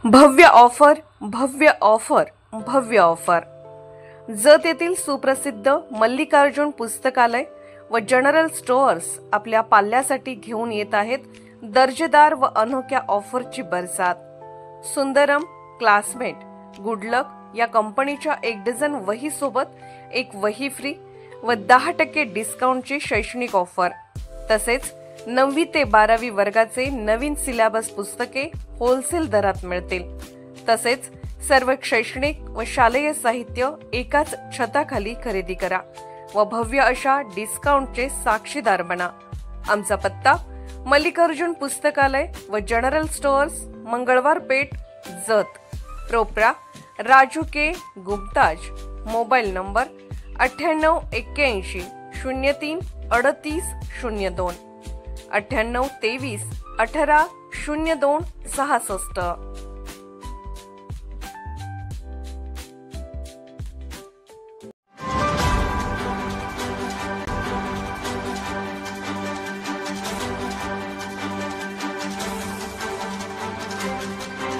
भव्य ऑफर, भव्य ऑफर, भव्य ऑफर। जत येथील सुप्रसिद्ध मल्लिकार्जुन पुस्तकालय व जनरल स्टोअर्स आपल्या पाल्यासाठी घेऊन येत आहेत दर्जेदार व अनोख्या ऑफरची बरसात। सुंदरम, क्लासमेट, गुडलक या कंपनीच्या 1 डझन वही सोबत 1 वही फ्री व 10% डिस्काउंटची शैक्षणिक ऑफर। तसेच 9वी ते 12वी वर्गाचे नवीन सिलेबस पुस्तके होलसेल दरात मिळतील। तसेच सर्व शैक्षणिक व शालेय साहित्य एकाच छताखाली खरेदी करा व भव्य अशा डिस्काउंटचे साक्षीदार बना। आमचा पत्ता मल्लिकार्जुन पुस्तकालय व जनरल स्टोअर्स, मंगळवार पेठ, जत। प्रोप्रा राजू के गुप्ताज। Mobile number 9881 03 38 02 9823 18 02 66।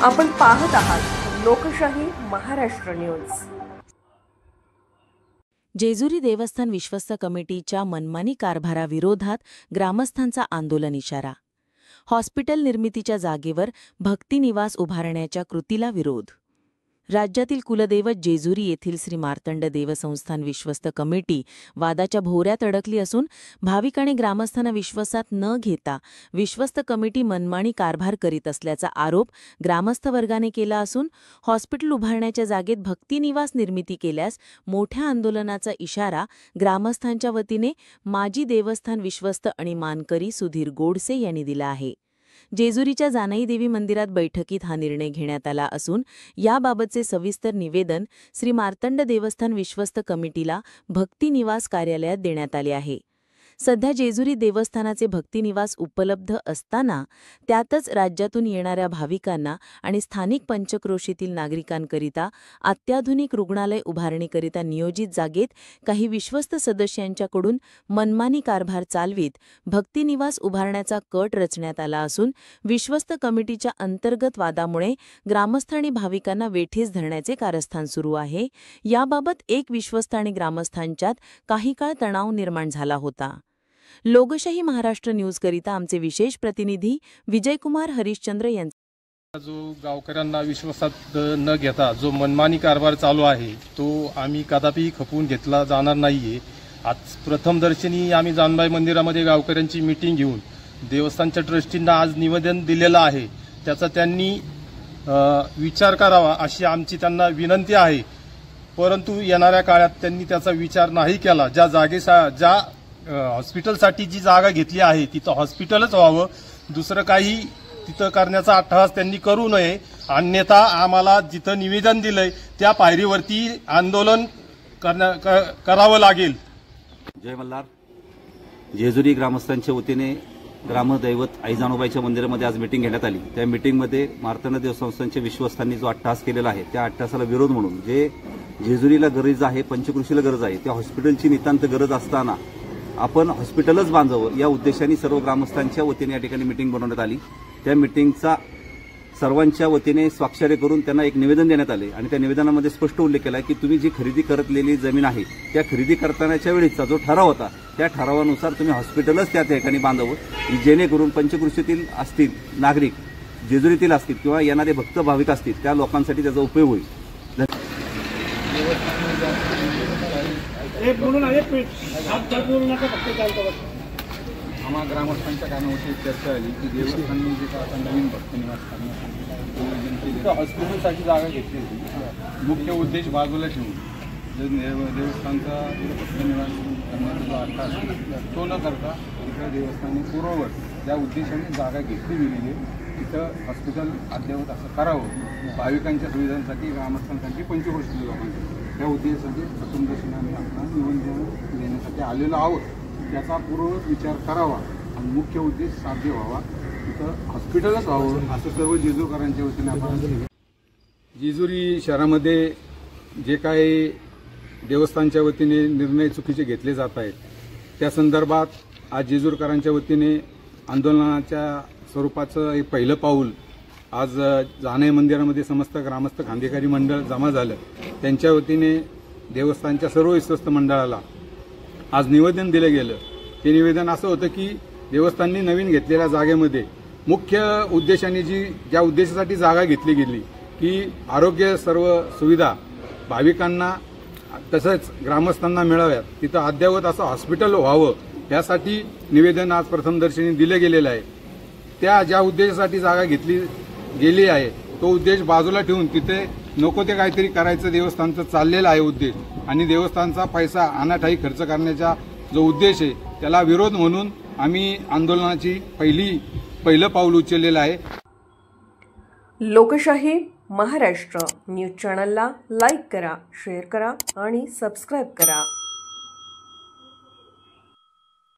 आपण पाहत आहात लोकशाही महाराष्ट्र न्यूज। जेजुरी देवस्थान विश्वस्त कमिटीच्या मनमानी कारभाराविरोधात ग्रामस्थांचा आंदोलन इशारा। हॉस्पिटल निर्मितीच्या जागेवर भक्तिनिवास उभारण्याच्या कृतीला विरोध। राज्यातील कुलदैवत जेजुरी येथील श्री मार्तंड देवस्थान विश्वस्त कमिटी वादाच्या भोवऱ्यात अडकली असून भाविक आणि ग्रामस्थांना विश्वासात न घेता विश्वस्त कमिटी मनमानी कारभार करीत असल्याचा आरोप ग्रामस्थ वर्गाने केला असून हॉस्पिटल उभारण्याच्या जागेत भक्तिनिवास निर्मिती केल्यास मोठ्या आंदोलनाचा इशारा ग्रामस्थांच्या वतीने माजी देवस्थान विश्वस्त आणि मानकरी सुधीर गोडसे यांनी दिला आहे। जेजुरीच्या जानाई देवी मंदिरात बैठकीत हा निर्णय घेण्यात आला असून याबाबतचे सविस्तर निवेदन श्री मार्तंड देवस्थान विश्वस्त कमिटीला भक्तिनिवास कार्यालयात देण्यात आले आहे। सध्या जेजुरी देवस्थानाचे भक्तिनिवास उपलब्ध असताना त्यातच राज्यातून येणाऱ्या भाविकांना आणि स्थानिक पंचक्रोशीतील नागरिकांकरिता अत्याधुनिक रुग्णालय उभारणीकरिता नियोजित जागेत काही विश्वस्त सदस्यांच्याकडून मनमानी कारभार चालवीत भक्तिनिवास उभारण्याचा कट रचण्यात आला असून विश्वस्त कमिटीच्या अंतर्गत वादामुळे ग्रामस्थ आणि भाविकांना वेठीस धरण्याचे कारस्थान सुरू आहे। याबाबत एक विश्वस्त आणि ग्रामस्थांच्यात काही काळ तणाव निर्माण झाला होता। लोकशाही महाराष्ट्र न्यूज करिता आमचे विशेष प्रतिनिधी विजयकुमार हरिश्चंद्र यांचा जो गावकऱ्यांना विश्वासात न घेता जो मनमानी कारभार चालू आहे तो आम्ही कदापि खपवून घेतला जाणार नाहीये। आज प्रथमदर्शनी आम्ही जानबाई मंदिरामध्ये गावकऱ्यांची मीटिंग घेऊन देवस्थानच्या ट्रस्टींना आज निवेदन दिलेलं आहे। त्याचा त्यांनी विचार करावा अशी आमची त्यांना विनंती आहे। परंतु येणाऱ्या काळात त्यांनी त्याचा विचार नाही केला। ज्या हॉस्पिटलसाठी जी जागा घेतली आहे तिथं हॉस्पिटलच व्हावं, दुसरं काही तिथं करण्याचा अट्टहास त्यांनी करू नये, अन्यथा आम्हाला जिथं निवेदन दिलंय त्या पायरीवरती आंदोलन करावं लागेल। जय मल्हार। जेजुरी ग्रामस्थांच्या वतीने ग्रामदैवत आई जानोबाईच्या मंदिरामध्ये आज मीटिंग घेण्यात आली। त्या मीटिंगमध्ये मार्तंड देवस्थानच्या विश्वस्तांनी जो अट्टहास केलेला आहे त्या अट्टहासाला विरोध म्हणून जे जेजुरीला गरज आहे, पंचकृषीला गरज आहे, त्या हॉस्पिटलची नितांत गरज असताना आपण हॉस्पिटलच बांधावं या उद्देशाने सर्व ग्रामस्थांच्या वतीने या ठिकाणी मीटिंग बनवण्यात आली। त्या मीटिंगचा सर्वांच्या वतीने स्वाक्षरी करून त्यांना एक निवेदन देण्यात आले आणि त्या निवेदनामध्ये स्पष्ट उल्लेख केला की तुम्ही जी खरेदी करतलेली जमीन आहे त्या खरेदी करतानाच्या वेळीचा जो ठराव होता त्या ठरावानुसार तुम्ही हॉस्पिटलच त्या ठिकाणी बांधावं, जेणेकरून पंचकृषीतील असतील नागरिक, जेजुरीतील असतील किंवा येणारे भक्त भाविक असतील त्या लोकांसाठी त्याचा उपयोग होईल। आम्हा ग्रामस्थांच्या कानावरती चर्चा आली की देवस्थाननी जे काय आता नवीन भक्तिनिवास करण्यासाठी हॉस्पिटलसाठी जागा घेतली होती। मुख्य उद्देश बाजूला ठेवून देवस्थानचा भक्तिनिवास करण्याचा जो अट्टहास तो न करता इकडे देवस्थानने पूर्ववत ज्या उद्देशाने जागा घेतली गेलेली तिथं हॉस्पिटल अद्ययावत असं करावं, भाविकांच्या सुविधांसाठी, ग्रामस्थांसाठी, पंचक्रोशीतील लोकांसाठी त्या उद्देशासाठी प्रथमदर्शनी आम्ही आपला निवेदन देण्यासाठी आलेलो आहोत। त्याचा पूर्ववत विचार करावा आणि मुख्य उद्देश साध्य व्हावा, तिथं हॉस्पिटलच व्हावं असं सर्व जेजुरीकरांच्या वतीने आपण जेजुरी शहरामध्ये जे काही देवस्थानच्या वतीने निर्णय चुकीचे घेतले जात आहेत त्या संदर्भात आज जेजुरीकरांच्या वतीने आंदोलनाच्या स्वरूपाचं एक पहिलं पाऊल आज जाणे मंदिरामध्ये समस्त ग्रामस्थ खांदेकरी मंडळ जमा झालं. त्यांच्या वतीने देवस्थानच्या सर्व विश्वस्त मंडळाला आज निवेदन दिलं गेलं. ते निवेदन असं होतं की देवस्थाननी नवीन घेतलेल्या जागेमध्ये मुख्य उद्देशाने ज्या उद्देशासाठी जागा घेतली गेली की आरोग्य सर्व सुविधा भाविकांना तसंच ग्रामस्थांना मिळाव्यात, तिथं अद्ययावत असं हॉस्पिटल व्हावं यासाठी निवेदन आज प्रथमदर्शनी दिलं गेलेलं आहे. त्या ज्या उद्देशासाठी जागा घेतली गेली आहे तो उद्देश बाजूला ठेवून तिथे नको ते काहीतरी करायचं देवस्थानचं चाललेलं आहे उद्देश, आणि देवस्थानचा पैसा अनाठाई खर्च करण्याचा जो उद्देश आहे त्याला विरोध म्हणून आम्ही आंदोलनाची पहिलं पाऊल उचललेलं आहे. लोकशाही महाराष्ट्र न्यूज चॅनलला लाईक करा, शेअर करा आणि सबस्क्राईब करा.